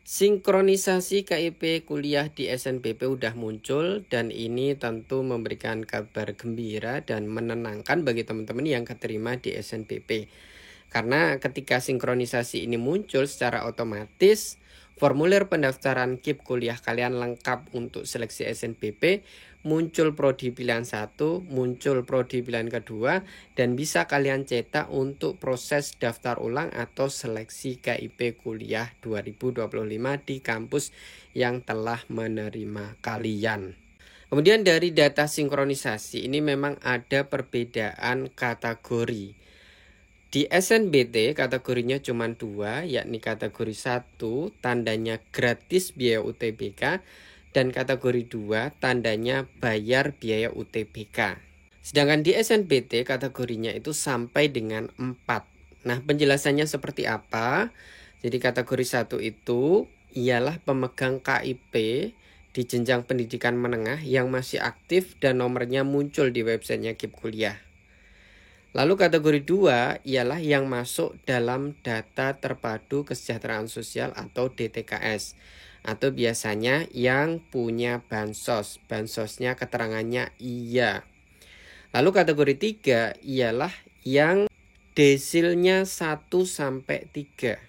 Sinkronisasi KIP kuliah di SNBP udah muncul dan ini tentu memberikan kabar gembira dan menenangkan bagi teman-teman yang keterima di SNBP. Karena ketika sinkronisasi ini muncul secara otomatis, formulir pendaftaran KIP kuliah kalian lengkap untuk seleksi SNBP, muncul prodi pilihan 1, muncul prodi pilihan kedua, dan bisa kalian cetak untuk proses daftar ulang atau seleksi KIP kuliah 2025 di kampus yang telah menerima kalian. Kemudian dari data sinkronisasi ini memang ada perbedaan kategori. Di SNBT kategorinya cuma 2, yakni kategori 1 tandanya gratis biaya UTBK dan kategori 2 tandanya bayar biaya UTBK. Sedangkan di SNBT kategorinya itu sampai dengan 4. Nah, penjelasannya seperti apa? Jadi kategori 1 itu ialah pemegang KIP di jenjang pendidikan menengah yang masih aktif dan nomornya muncul di websitenya KIP Kuliah. Lalu kategori 2 ialah yang masuk dalam data terpadu kesejahteraan sosial atau DTKS. Atau biasanya yang punya bansos. Bansosnya keterangannya iya. Lalu kategori 3 ialah yang desilnya 1-3.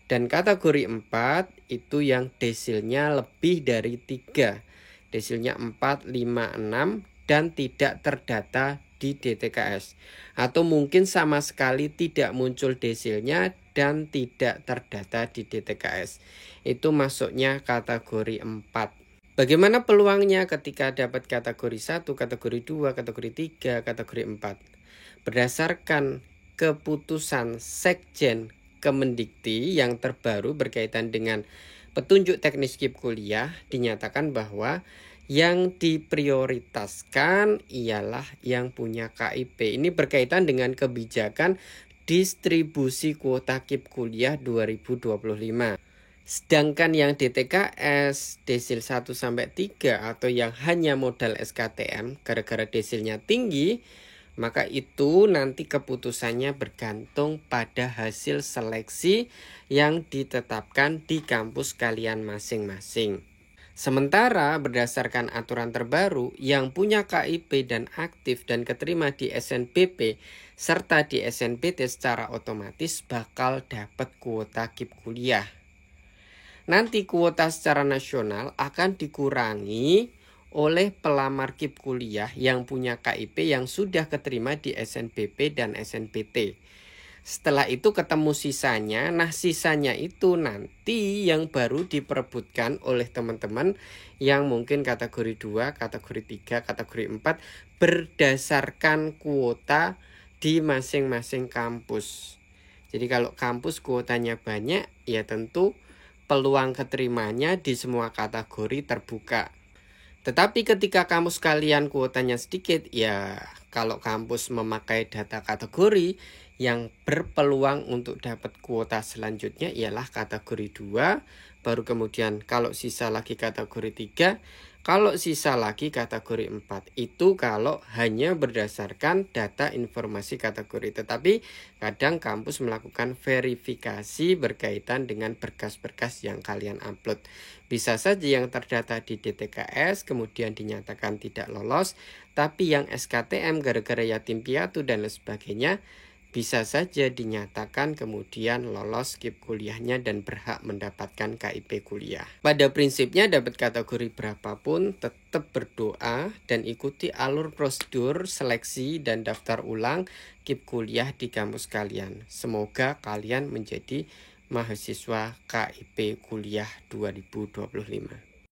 Dan kategori 4 itu yang desilnya lebih dari 3. Desilnya 4, 5, 6 dan tidak terdata di DTKS. Atau mungkin sama sekali tidak muncul desilnya dan tidak terdata di DTKS. Itu masuknya kategori 4. Bagaimana peluangnya ketika dapat kategori 1, kategori 2, kategori 3, kategori 4? Berdasarkan keputusan Sekjen Kemendikti yang terbaru berkaitan dengan petunjuk teknis KIP kuliah, dinyatakan bahwa yang diprioritaskan ialah yang punya KIP. Ini berkaitan dengan kebijakan distribusi kuota KIP kuliah 2025. Sedangkan yang DTKS, desil 1-3 atau yang hanya modal SKTM gara-gara desilnya tinggi, maka itu nanti keputusannya bergantung pada hasil seleksi yang ditetapkan di kampus kalian masing-masing. Sementara berdasarkan aturan terbaru, yang punya KIP dan aktif dan keterima di SNBP serta di SNBT secara otomatis bakal dapat kuota KIP kuliah. Nanti kuota secara nasional akan dikurangi oleh pelamar KIP kuliah yang punya KIP yang sudah keterima di SNBP dan SNBT. Setelah itu ketemu sisanya, nah sisanya itu nanti yang baru diperebutkan oleh teman-teman yang mungkin kategori 2, kategori 3, kategori 4 berdasarkan kuota di masing-masing kampus. Jadi kalau kampus kuotanya banyak, ya tentu peluang keterimanya di semua kategori terbuka. Tetapi ketika kampus kalian kuotanya sedikit, ya kalau kampus memakai data kategori yang berpeluang untuk dapat kuota selanjutnya ialah kategori 2, baru kemudian kalau sisa lagi kategori 3, kalau sisa lagi kategori 4. Itu kalau hanya berdasarkan data informasi kategori. Tetapi kadang kampus melakukan verifikasi berkaitan dengan berkas-berkas yang kalian upload. Bisa saja yang terdata di DTKS kemudian dinyatakan tidak lolos, tapi yang SKTM gara-gara yatim piatu dan lain sebagainya bisa saja dinyatakan kemudian lolos KIP kuliahnya dan berhak mendapatkan KIP kuliah. Pada prinsipnya dapat kategori berapapun tetap berdoa dan ikuti alur prosedur seleksi dan daftar ulang KIP kuliah di kampus kalian. Semoga kalian menjadi mahasiswa KIP kuliah 2025.